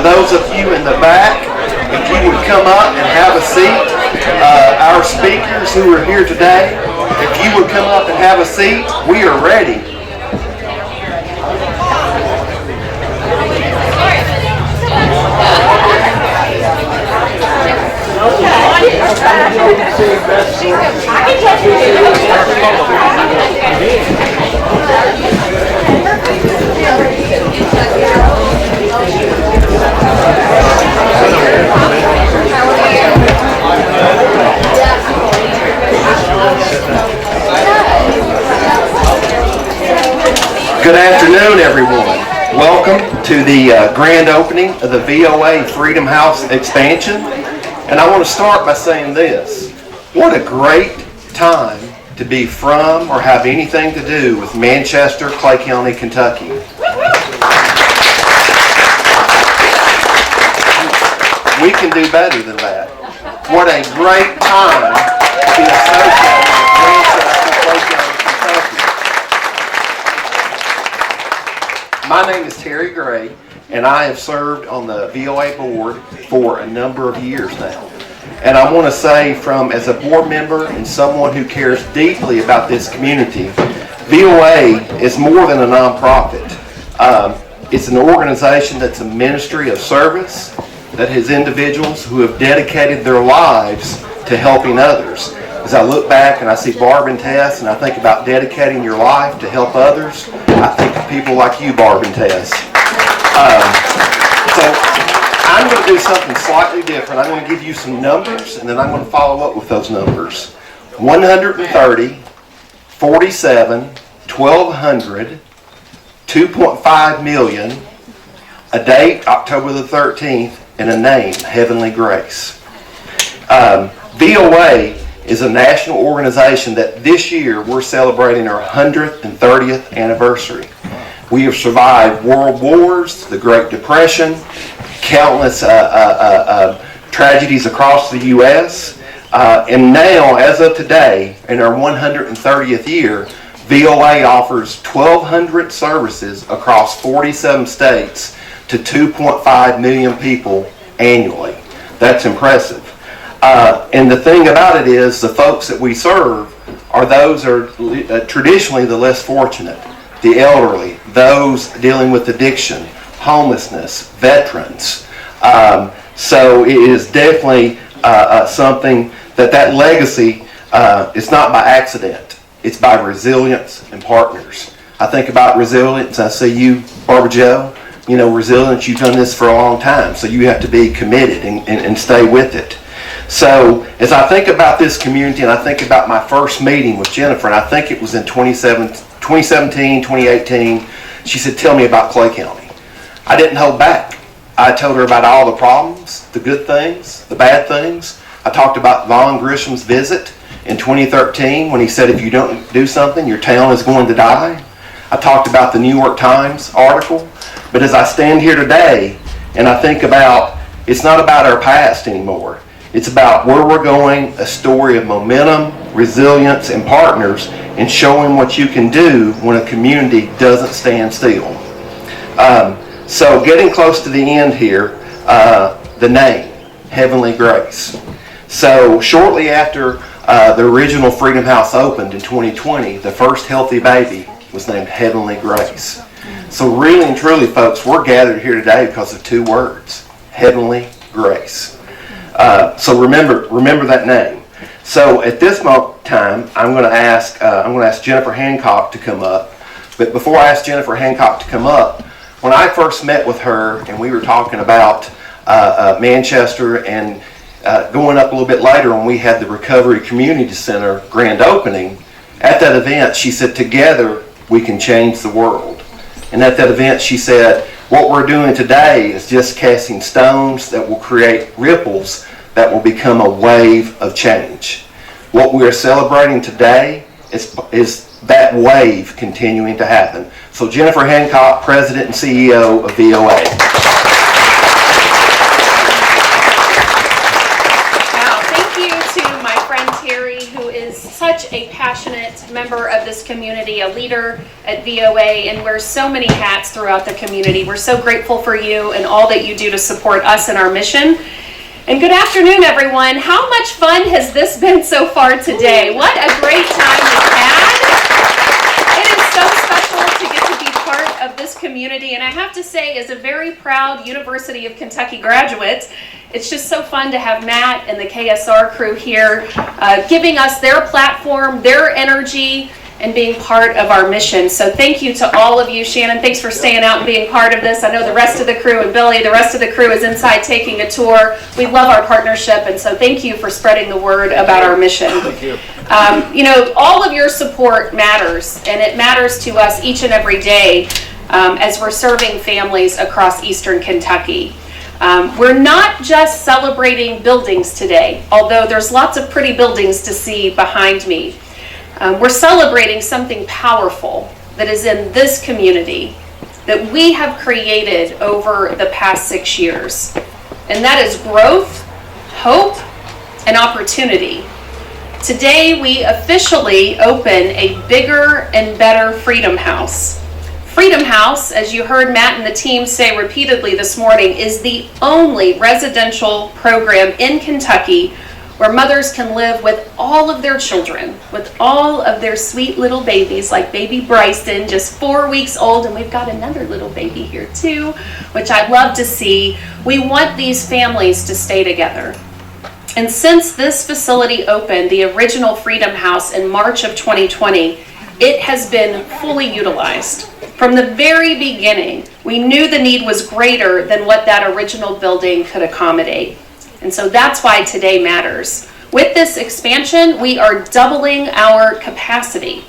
those of you in the back, if you would come up and have a seat. Our speakers who are here today, if you would come up and have a seat, we are ready. Good afternoon, everyone. Welcome to the grand opening of the VOA Freedom House expansion. And I want to start by saying this. What a great time to be from or have anything to do with Manchester, Clay County, Kentucky. We can do better than that. What a great time to be associated with Manchester, Clay County, Kentucky. My name is Terry Gray, and I have served on the VOA board for a number of years now. And I want to say, as a board member and someone who cares deeply about this community, VOA is more than a nonprofit. It's an organization that's a ministry of service that has individuals who have dedicated their lives to helping others. As I look back and I see Barb and Tess, and I think about dedicating your life to help others, I think of people like you, Barb and Tess. So I'm going to do something slightly different. I'm going to give you some numbers, and then I'm going to follow up with those numbers. 130, 47, 1,200, 2.5 million, a date, October the 13th, and a name, Heavenly Grace. VOA is a national organization that this year we're celebrating our 130th anniversary. We have survived world wars, the Great Depression, countless tragedies across the U.S. And now, as of today, in our 130th year, VOA offers 1,200 services across 47 states to 2.5 million people annually. That's impressive. And the thing about it is, the folks that we serve are those are traditionally the less fortunate, the elderly, those dealing with addiction, homelessness, veterans. So it is definitely something that legacy is not by accident. It's by resilience and partners. I think about resilience. I see you, Barbara Jo. You know, resilience, you've done this for a long time, so you have to be committed and stay with it. So as I think about this community, and I think about my first meeting with Jennifer, and I think it was in 2017, 2018, she said, tell me about Clay County. I didn't hold back. I told her about all the problems, the good things, the bad things. I talked about Vaughn Grisham's visit in 2013 when he said, if you don't do something, your town is going to die. I talked about the New York Times article. But as I stand here today and I think about, it's not about our past anymore. It's about where we're going, a story of momentum, resilience, and partners, and showing what you can do when a community doesn't stand still. So getting close to the end here, the name, Heavenly Grace. So shortly after the original Freedom House opened in 2020, the first healthy baby was named Heavenly Grace. So really and truly, folks, we're gathered here today because of two words, Heavenly Grace. So remember that name. So at this time, I'm going to ask Jennifer Hancock to come up. But before I ask Jennifer Hancock to come up, when I first met with her and we were talking about Manchester and going up a little bit later when we had the Recovery Community Center grand opening, at that event she said, together we can change the world. And at that event she said, what we're doing today is just casting stones that will create ripples that will become a wave of change. What we are celebrating today is that wave continuing to happen. So Jennifer Hancock, President and CEO of VOA. Wow, thank you to my friend Terry, who is such such a passionate member of this community, a leader at VOA, and wears so many hats throughout the community. We're so grateful for you and all that you do to support us and our mission. And good afternoon, everyone. How much fun has this been so far today? What a great time we've had. It is so special to get to be part of this community, and I have to say, as a very proud University of Kentucky graduate, it's just so fun to have Matt and the KSR crew here giving us their platform, their energy, and being part of our mission. So thank you to all of you. Shannon, thanks for staying out and being part of this. I know the rest of the crew, and Billy, the rest of the crew is inside taking a tour. We love our partnership, and so thank you for spreading the word about our mission. Thank you. You know, all of your support matters, and it matters to us each and every day as we're serving families across Eastern Kentucky. We're not just celebrating buildings today, although there's lots of pretty buildings to see behind me. We're celebrating something powerful that is in this community that we have created over the past 6 years. And that is growth, hope, and opportunity. Today we officially open a bigger and better Freedom House. Freedom House, as you heard Matt and the team say repeatedly this morning, is the only residential program in Kentucky where mothers can live with all of their children, with all of their sweet little babies, like baby Bryson, just 4 weeks old, and we've got another little baby here too, which I love to see. We want these families to stay together. And since this facility opened, the original Freedom House, in March of 2020, it has been fully utilized. From the very beginning, we knew the need was greater than what that original building could accommodate. And so that's why today matters. With this expansion, we are doubling our capacity.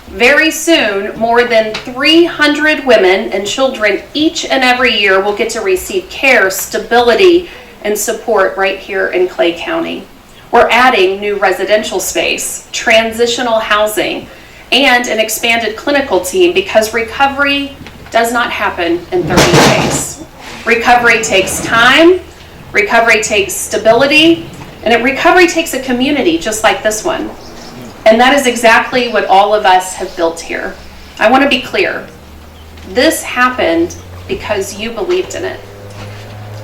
Very soon, more than 300 women and children each and every year will get to receive care, stability, and support right here in Clay County. We're adding new residential space, transitional housing, and an expanded clinical team, because recovery does not happen in 30 days. Recovery takes time, recovery takes stability, and recovery takes a community just like this one. And that is exactly what all of us have built here. I want to be clear. This happened because you believed in it.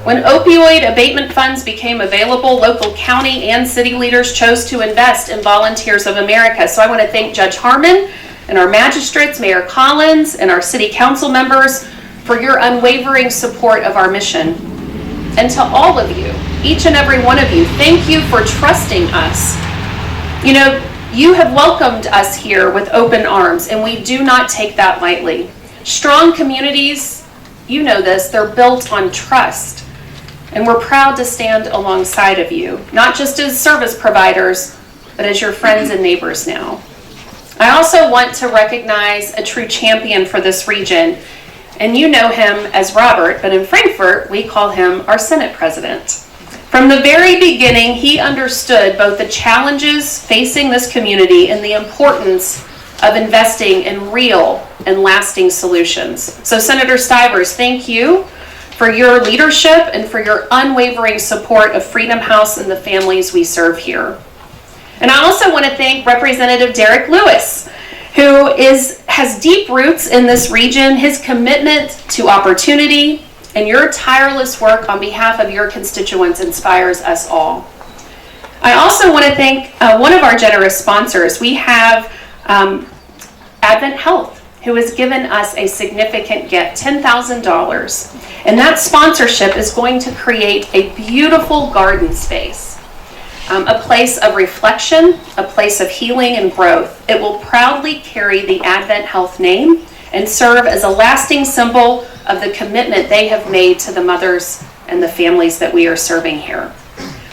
When opioid abatement funds became available, local county and city leaders chose to invest in Volunteers of America. So I want to thank Judge Harmon and our magistrates, Mayor Collins, and our city council members for your unwavering support of our mission. And to all of you, each and every one of you, thank you for trusting us. You know, you have welcomed us here with open arms, and we do not take that lightly. Strong communities, you know this, they're built on trust. And we're proud to stand alongside of you, not just as service providers, but as your friends and neighbors now. I also want to recognize a true champion for this region, and you know him as Robert, but in Frankfort, we call him our Senate President. From the very beginning, he understood both the challenges facing this community and the importance of investing in real and lasting solutions. So Senator Stivers, thank you for your leadership and for your unwavering support of Freedom House and the families we serve here. And I also want to thank Representative Derek Lewis, who has deep roots in this region. His commitment to opportunity and your tireless work on behalf of your constituents inspires us all. I also want to thank one of our generous sponsors. We have Advent Health, who has given us a significant gift, $10,000. And that sponsorship is going to create a beautiful garden space, a place of reflection, a place of healing and growth. It will proudly carry the Advent Health name and serve as a lasting symbol of the commitment they have made to the mothers and the families that we are serving here.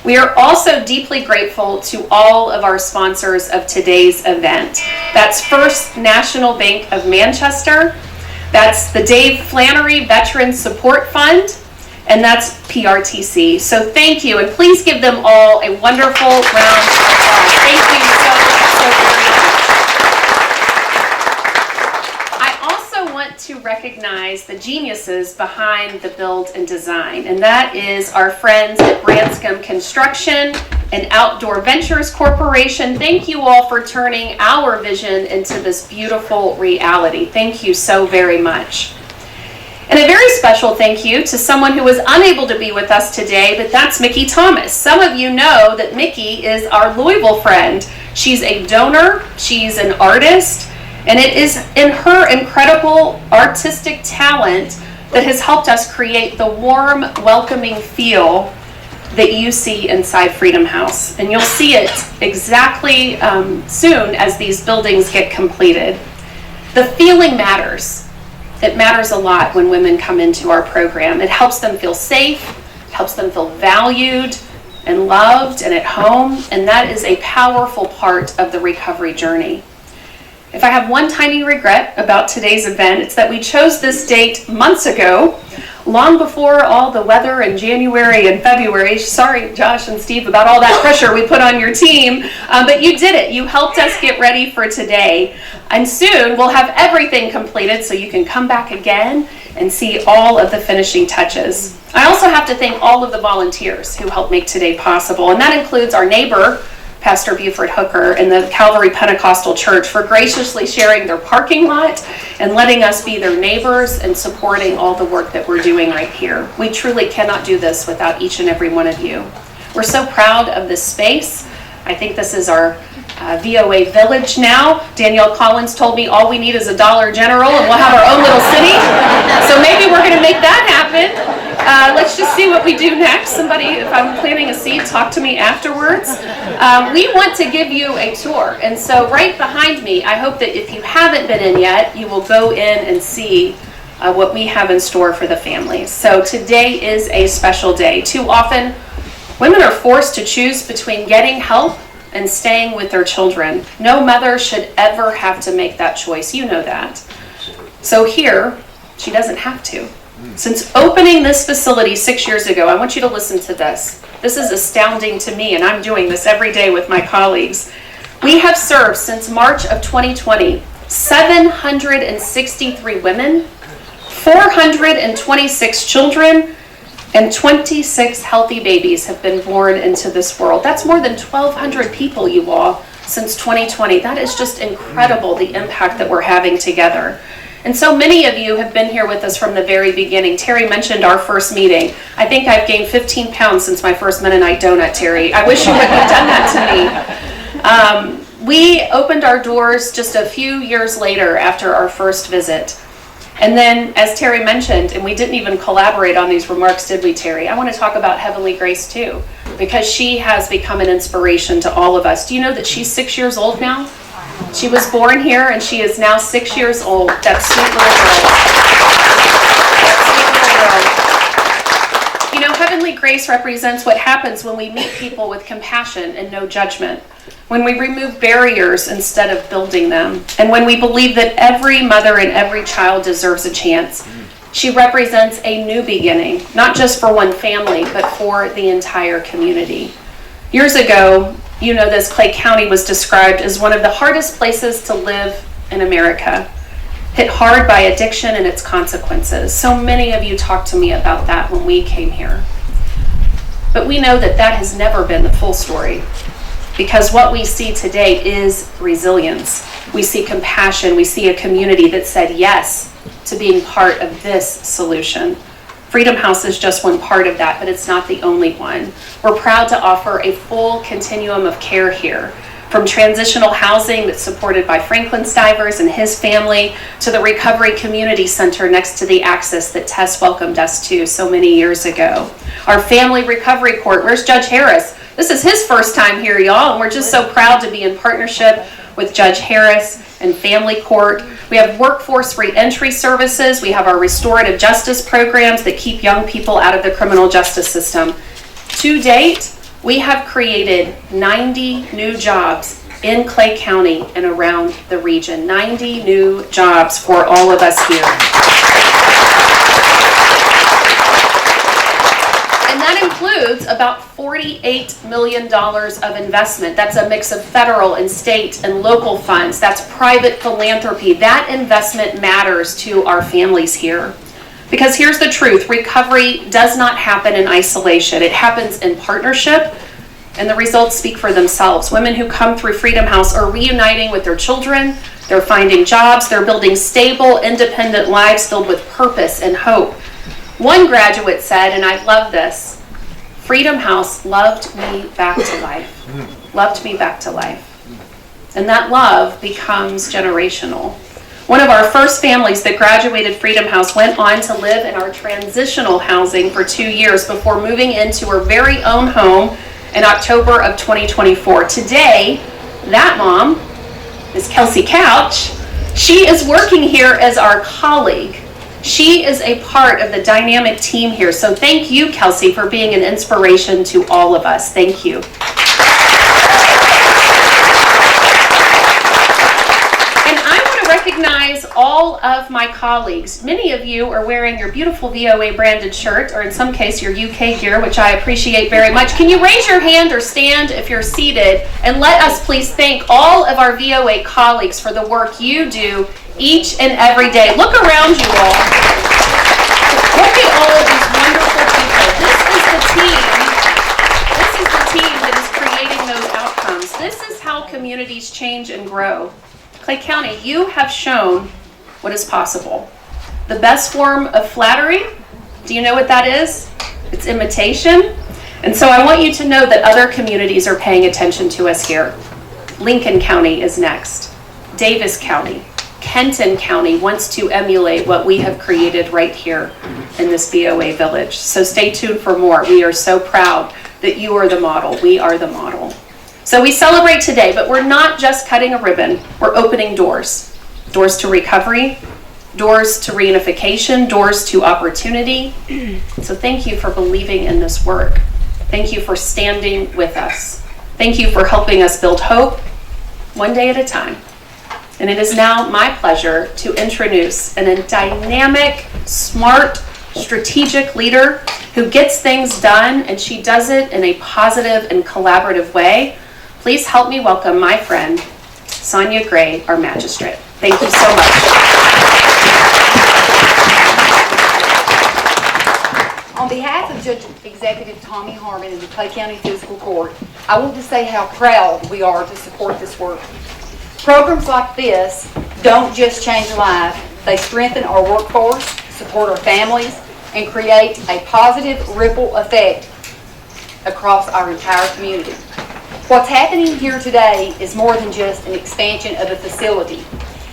We are also deeply grateful to all of our sponsors of today's event. That's First National Bank of Manchester, that's the Dave Flannery Veteran Support Fund, and that's PRTC. So thank you, and please give them all a wonderful round of applause. Thank you so very much. I also want to recognize the geniuses behind the build and design, and that is our friends at Branscombe Construction and Outdoor Ventures Corporation. Thank you all for turning our vision into this beautiful reality. Thank you so very much. And a very special thank you to someone who was unable to be with us today, but that's Mickey Thomas. Some of you know that Mickey is our Louisville friend. She's a donor, she's an artist, and it is in her incredible artistic talent that has helped us create the warm, welcoming feel that you see inside Freedom House. And you'll see it exactly soon as these buildings get completed. The feeling matters. It matters a lot when women come into our program. It helps them feel safe, helps them feel valued and loved and at home, and that is a powerful part of the recovery journey. If I have one tiny regret about today's event, it's that we chose this date months ago, long before all the weather in January and February. Sorry, Josh and Steve, about all that pressure we put on your team, but you did it. You helped us get ready for today. And soon we'll have everything completed so you can come back again and see all of the finishing touches. I also have to thank all of the volunteers who helped make today possible, and that includes our neighbor, Pastor Buford Hooker, and the Calvary Pentecostal Church for graciously sharing their parking lot and letting us be their neighbors and supporting all the work that we're doing right here. We truly cannot do this without each and every one of you. We're so proud of this space. I think this is our VOA village now. Danielle Collins told me all we need is a Dollar General and we'll have our own little city. So maybe we're going to make that happen. Let's just see what we do next. Somebody, if I'm planting a seed, talk to me afterwards. We want to give you a tour. And so right behind me, I hope that if you haven't been in yet, you will go in and see what we have in store for the families. So today is a special day. Too often, women are forced to choose between getting help and staying with their children. No mother should ever have to make that choice. You know that. So here, she doesn't have to. Since opening this facility 6 years ago, I want you to listen to this. This is astounding to me, and I'm doing this every day with my colleagues. We have served since March of 2020, 763 women, 426 children, and 26 healthy babies have been born into this world. That's more than 1,200 people, you all, since 2020. That is just incredible, the impact that we're having together. And so many of you have been here with us from the very beginning. Terry mentioned our first meeting. I think I've gained 15 pounds since my first Mennonite donut, Terry. I wish you would have done that to me. We opened our doors just a few years later after our first visit. And then, as Terry mentioned, and we didn't even collaborate on these remarks, did we, Terry? I want to talk about Heavenly Grace, too, because she has become an inspiration to all of us. Do you know that she's 6 years old now? She was born here, and she is now 6 years old. That sweet little girl. You know, Heavenly Grace represents what happens when we meet people with compassion and no judgment, when we remove barriers instead of building them, and when we believe that every mother and every child deserves a chance. She represents a new beginning, not just for one family, but for the entire community. Years ago, you know this, Clay County was described as one of the hardest places to live in America, hit hard by addiction and its consequences. So many of you talked to me about that when we came here. But we know that that has never been the full story, because what we see today is resilience. We see compassion. We see a community that said yes to being part of this solution. Freedom House is just one part of that, but it's not the only one. We're proud to offer a full continuum of care here, from transitional housing that's supported by Franklin Stivers and his family, to the Recovery Community Center next to the Axis that Tess welcomed us to so many years ago. Our Family Recovery Court, where's Judge Harris? This is his first time here, y'all, and we're just so proud to be in partnership with Judge Harris and Family Court. We have workforce reentry services. We have our restorative justice programs that keep young people out of the criminal justice system. To date, we have created 90 new jobs in Clay County and around the region. 90 new jobs for all of us here. And that includes about $48 million of investment. That's a mix of federal and state and local funds. That's private philanthropy. That investment matters to our families here. Because here's the truth, recovery does not happen in isolation. It happens in partnership and the results speak for themselves. Women who come through Freedom House are reuniting with their children, they're finding jobs, they're building stable, independent lives filled with purpose and hope. One graduate said, and I love this, Freedom House loved me back to life. Loved me back to life. And that love becomes generational. One of our first families that graduated Freedom House went on to live in our transitional housing for 2 years before moving into her very own home in October of 2024. Today, that mom is Kelsey Couch. She is working here as our colleague. She is a part of the dynamic team here. So thank you, Kelsey, for being an inspiration to all of us. Thank you. Recognize all of my colleagues. Many of you are wearing your beautiful VOA branded shirt, or in some case your UK gear, which I appreciate very much. Can you raise your hand or stand if you're seated, and let us please thank all of our VOA colleagues for the work you do each and every day. Look around you all. Look at all of these wonderful people. This is the team that is creating those outcomes. This is how communities change and grow. Clay County, you have shown what is possible. The best form of flattery, do you know what that is? It's imitation. And so I want you to know that other communities are paying attention to us here. Lincoln County is next. Davis County. Kenton County wants to emulate what we have created right here in this VOA village. So stay tuned for more. We are so proud that you are the model. We are the model. So we celebrate today, but we're not just cutting a ribbon, we're opening doors. Doors to recovery, doors to reunification, doors to opportunity. So thank you for believing in this work. Thank you for standing with us. Thank you for helping us build hope, one day at a time. And it is now my pleasure to introduce a dynamic, smart, strategic leader who gets things done, and she does it in a positive and collaborative way. Please help me welcome my friend, Sonia Gray, our magistrate. Thank you so much. On behalf of Judge Executive Tommy Harmon and the Clay County Physical Court, I want to say how proud we are to support this work. Programs like this don't just change lives, they strengthen our workforce, support our families, and create a positive ripple effect across our entire community. What's happening here today is more than just an expansion of a facility.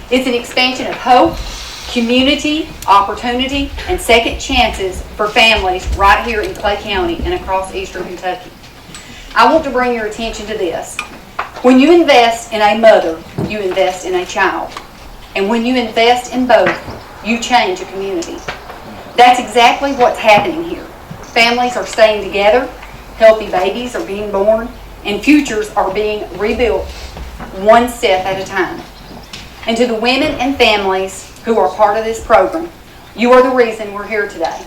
It's an expansion of hope, community, opportunity, and second chances for families right here in Clay County and across Eastern Kentucky. I want to bring your attention to this. When you invest in a mother, you invest in a child. And when you invest in both, you change a community. That's exactly what's happening here. Families are staying together, healthy babies are being born, and futures are being rebuilt one step at a time. And to the women and families who are part of this program, you are the reason we're here today.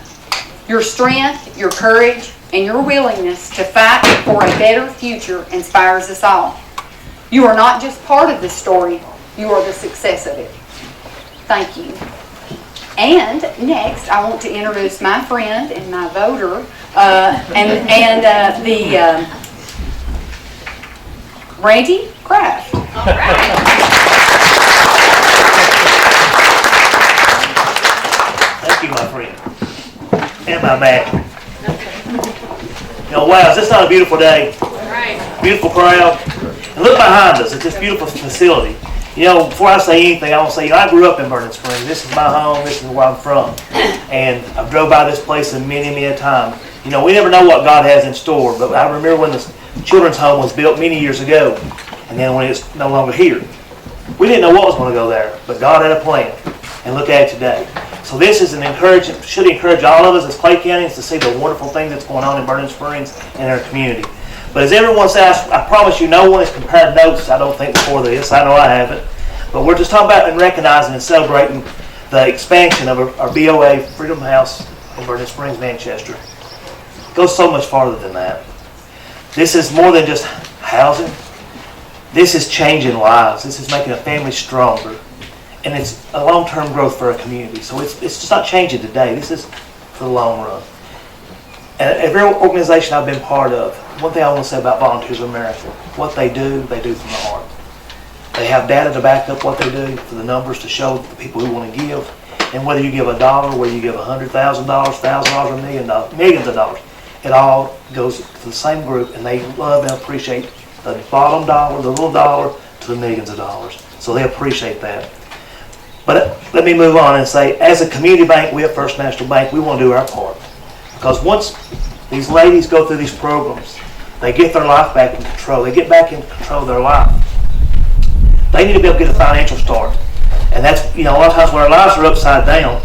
Your strength, your courage, and your willingness to fight for a better future inspires us all. You are not just part of this story, you are the success of it. Thank you. And next, I want to introduce my friend and my voter, Randy Kraft. All right. Thank you, my friend. And my man. You know, wow, is this not a beautiful day? Right. Beautiful crowd. And look behind us at this beautiful facility. You know, before I say anything, I want to say, I grew up in Vernon Springs. This is my home. This is where I'm from. And I've drove by this place many a time. You know, we never know what God has in store, but I remember when the children's home was built many years ago, and then when it's no longer here. We didn't know what was going to go there, but God had a plan. And look at it today. So this is should encourage all of us as Clay Countyans to see the wonderful thing that's going on in Vernon Springs and our community. But as everyone's asked, I promise you no one has compared notes, I don't think, before this. I know I haven't. But we're just talking about and recognizing and celebrating the expansion of our BOA Freedom House in Vernon Springs, Manchester. It goes so much farther than that. This is more than just housing. This is changing lives. This is making a family stronger. And it's a long-term growth for a community. So it's just not changing today. This is for the long run. And every organization I've been part of, one thing I want to say about Volunteers of America, what they do from the heart. They have data to back up what they do, for the numbers to show the people who want to give. And whether you give $1, whether you give $100,000, $1,000, or millions of dollars, it all goes to the same group, and they love and appreciate the bottom dollar, the little dollar, to the millions of dollars. So they appreciate that. But let me move on and say, as a community bank, we at First National Bank, we want to do our part. Because once these ladies go through these programs, they get their life back in control. They get back in control of their life. They need to be able to get a financial start. And that's, a lot of times when our lives are upside down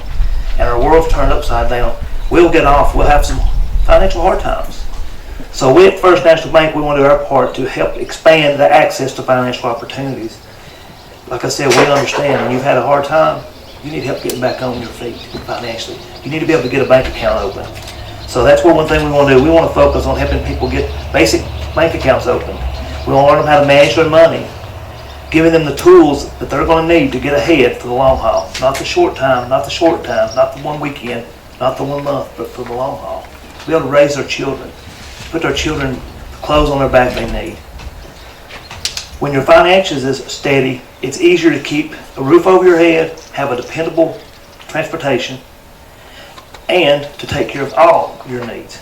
and our world's turned upside down, we'll get off. We'll have some financial hard times. So we at First National Bank, we want to do our part to help expand the access to financial opportunities. Like I said, we understand when you've had a hard time, you need help getting back on your feet financially. You need to be able to get a bank account open. So that's one thing we want to do. We want to focus on helping people get basic bank accounts open. We want to learn them how to manage their money, giving them the tools that they're going to need to get ahead for the long haul. Not the short time, not the one weekend, not the 1 month, but for the long haul. Be able to raise their children, put their children the clothes on their back they need. When your finances is steady, it's easier to keep a roof over your head, have a dependable transportation, and to take care of all your needs.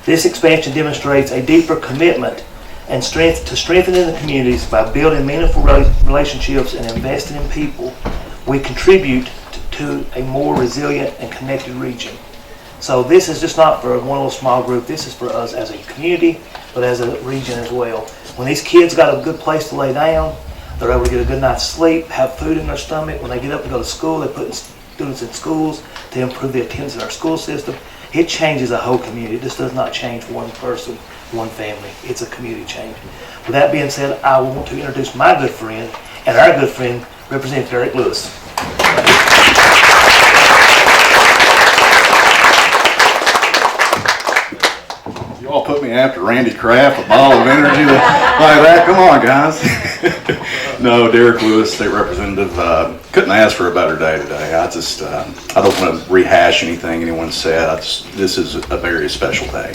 This expansion demonstrates a deeper commitment and strength to strengthening the communities by building meaningful relationships and investing in people. We contribute to a more resilient and connected region. So this is just not for one little small group. This is for us as a community, but as a region as well. When these kids got a good place to lay down, they're able to get a good night's sleep, have food in their stomach. When they get up to go to school, they put students in schools to improve the attendance in our school system. It changes a whole community. This does not change one person, one family. It's a community change. With that being said, I want to introduce my good friend and our good friend, Representative Derek Lewis. You all put me after Randy Kraft, a ball of energy like that. Come on, guys. No, Derek Lewis, state representative. Couldn't ask for a better day today. I don't want to rehash anything anyone said. This is a very special day.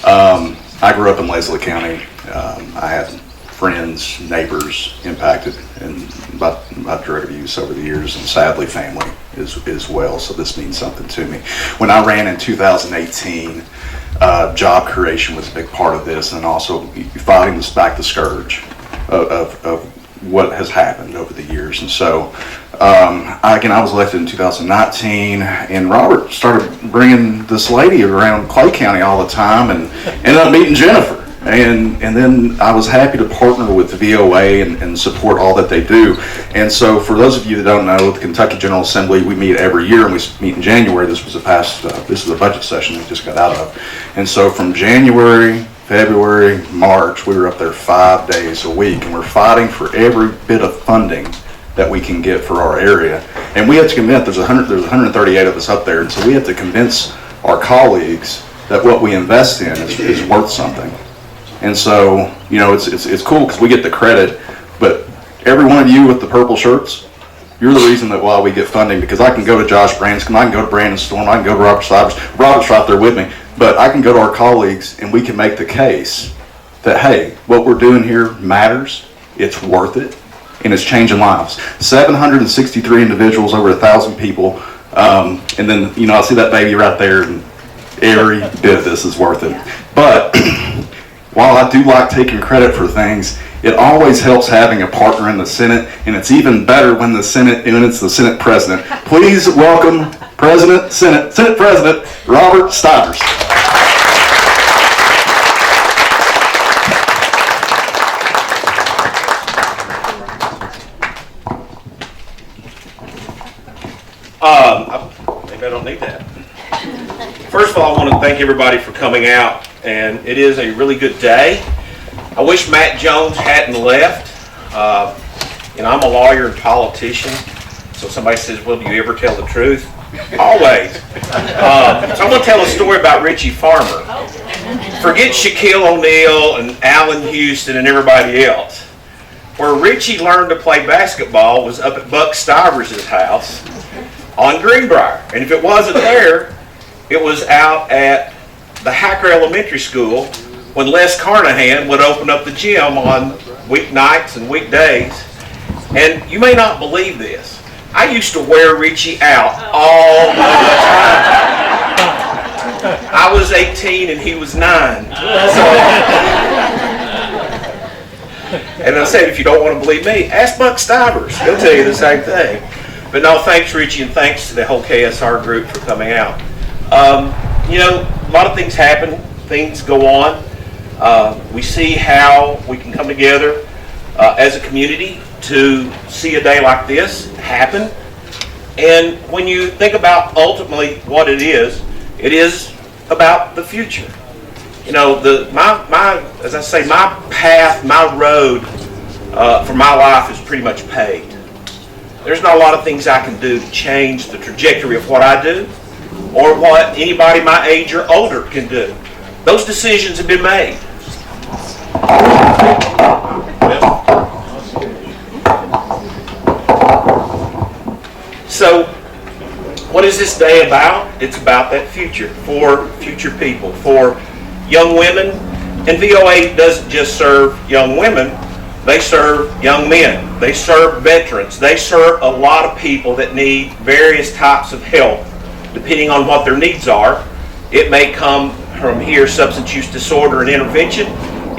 I grew up in Leslie County. I had friends, neighbors impacted by drug abuse over the years, and sadly family as well. So this means something to me. When I ran in 2018, job creation was a big part of this, and also fighting back the scourge of what has happened over the years. And so, I was elected in 2019, and Robert started bringing this lady around Clay County all the time, and ended up meeting Jennifer. And then I was happy to partner with the VOA and support all that they do. And so for those of you that don't know, the Kentucky General Assembly, we meet every year, and we meet in January. This was a budget session we just got out of. And so from January, February, March, we were up there 5 days a week, and we're fighting for every bit of funding that we can get for our area. And we have to convince, there's 138 of us up there, and so we have to convince our colleagues that what we invest in is worth something. And so, it's cool because we get the credit, but every one of you with the purple shirts, you're the reason that why we get funding, because I can go to Josh Branscombe, I can go to Brandon Storm, I can go to Robert Stivers. Robert's right there with me, but I can go to our colleagues and we can make the case that, hey, what we're doing here matters, it's worth it, and it's changing lives. 763 individuals, over 1,000 people, and then, I see that baby right there, and every bit of this is worth it. But while I do like taking credit for things, it always helps having a partner in the Senate, and it's even better when it's the Senate President. Please welcome Senate President Robert Stivers. Maybe I don't need that. First of all, I want to thank everybody for coming out, and it is a really good day. I wish Matt Jones hadn't left. I'm a lawyer and politician, so somebody says, well, do you ever tell the truth? Always. So I'm going to tell a story about Richie Farmer. Forget Shaquille O'Neal and Allen Houston and everybody else. Where Richie learned to play basketball was up at Buck Stivers' house on Greenbrier. And if it wasn't there, it was out at the Hacker Elementary School when Les Carnahan would open up the gym on weeknights and weekdays. And you may not believe this, I used to wear Richie out all the time. I was 18 and he was 9. And I said, if you don't want to believe me, ask Buck Stivers. He'll tell you the same thing. But no, thanks, Richie, and thanks to the whole KSR group for coming out. You know, a lot of things happen. Things go on. We see how we can come together as a community to see a day like this happen. And when you think about ultimately what it is about the future. You know, as I say, my path, my road for my life is pretty much paved. There's not a lot of things I can do to change the trajectory of what I do or what anybody my age or older can do. Those decisions have been made. So, what is this day about? It's about that future, for future people, for young women. And VOA doesn't just serve young women, they serve young men, they serve veterans, they serve a lot of people that need various types of help, depending on what their needs are. It may come from here, substance use disorder and intervention.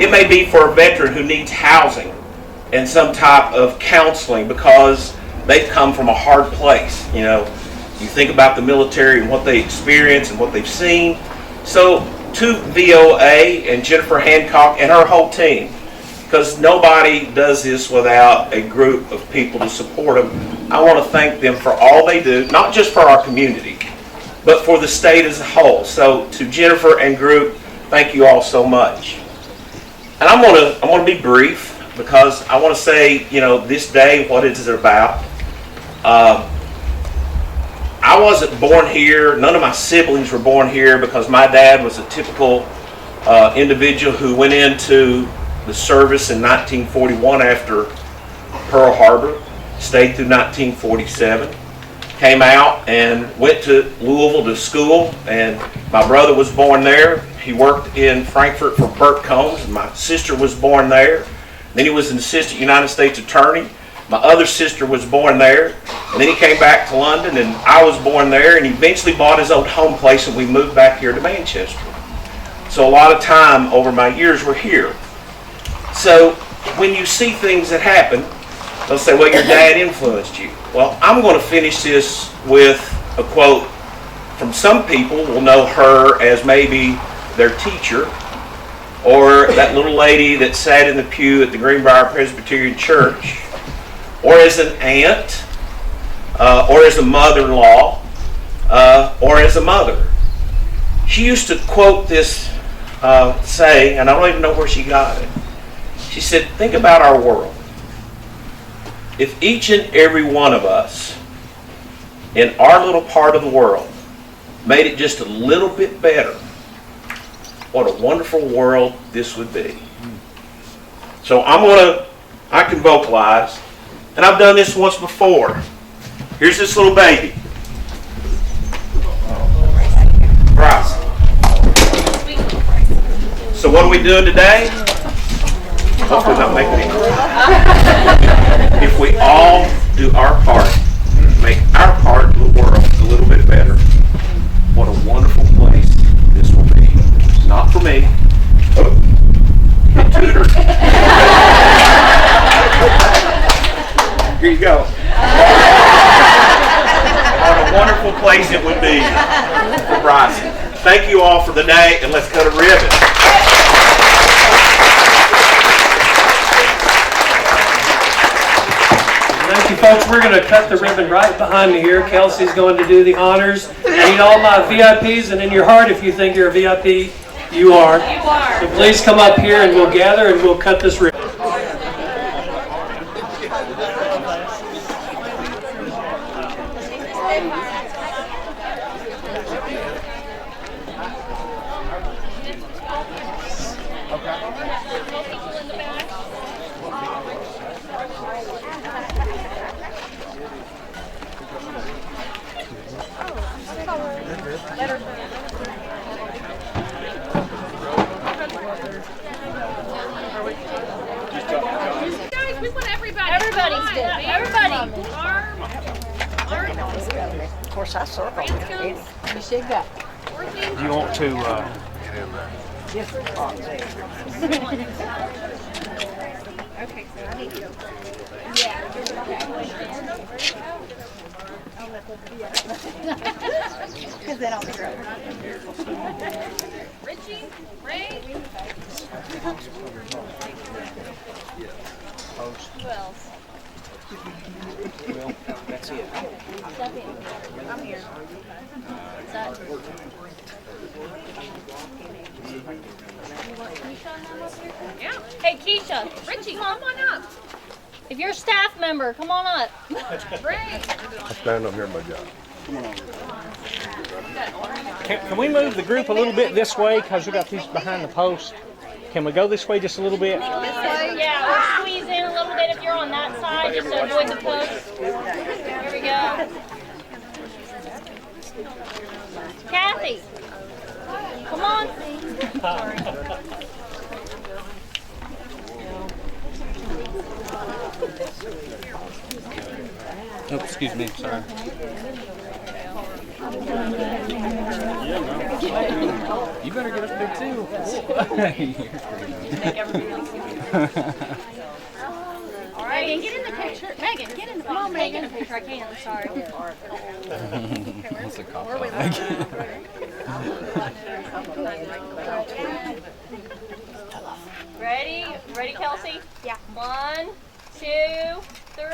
It may be for a veteran who needs housing and some type of counseling because they've come from a hard place. You know, you think about the military and what they experience and what they've seen. So to VOA and Jennifer Hancock and her whole team, because nobody does this without a group of people to support them, I want to thank them for all they do, not just for our community, but for the state as a whole. So to Jennifer and group, thank you all so much. And I'm going to be brief because I want to say, you know, this day, what is it about? I wasn't born here. None of my siblings were born here because my dad was a typical individual who went into the service in 1941 after Pearl Harbor, stayed through 1947, came out and went to Louisville to school, and my brother was born there. He worked in Frankfurt for Burt Combs, and my sister was born there. Then he was an assistant United States attorney. My other sister was born there, and then he came back to London, and I was born there, and he eventually bought his old home place, and we moved back here to Manchester. So a lot of time over my years were here. So when you see things that happen, they'll say, well, your dad influenced you. Well, I'm going to finish this with a quote from some people. Will know her as maybe their teacher, or that little lady that sat in the pew at the Greenbrier Presbyterian Church, or as an aunt, or as a mother-in-law, or as a mother. She used to quote this saying, and I don't even know where she got it. She said, think about our world. If each and every one of us in our little part of the world made it just a little bit better, what a wonderful world this would be. So I can vocalize, and I've done this once before. Here's this little baby. Bryce. So what are we doing today? Hopefully not making any noise. If we all do our part, make our part of the world a little bit better, what a wonderful place this will be. Not for me. Oh, get tutored. Here you go. What a wonderful place it would be for Bryson. Thank you all for the day, and let's cut a ribbon. Thank you, folks. We're going to cut the ribbon right behind me here. Kelsey's going to do the honors. I need all my VIPs, and in your heart, if you think you're a VIP, you are. You are. So please come up here, and we'll gather, and we'll cut this ribbon. Of course, I circled it. You should go. Do you want to, Because then I'll be right. Richie, Ray. Who else? that's it. I'm here. Is that? Yeah. Hey, Keisha. Richie, come on up. If you're a staff member, come on up. Ray. Stand up here, my job. Can we move the group a little bit this way, because we got these behind the post? Can we go this way just a little bit? Yeah, or squeeze in a little bit if you're on that side, just to avoid the post. Here we go. Kathy, come on. Oh, excuse me, sorry. You better get up there too. All right, Megan, get in the picture. Megan, get in the picture. Come on, Megan. Get in the picture. I can't. I'm sorry. That's a cop out. Ready? Ready, Kelsey? Yeah. 1, 2, 3.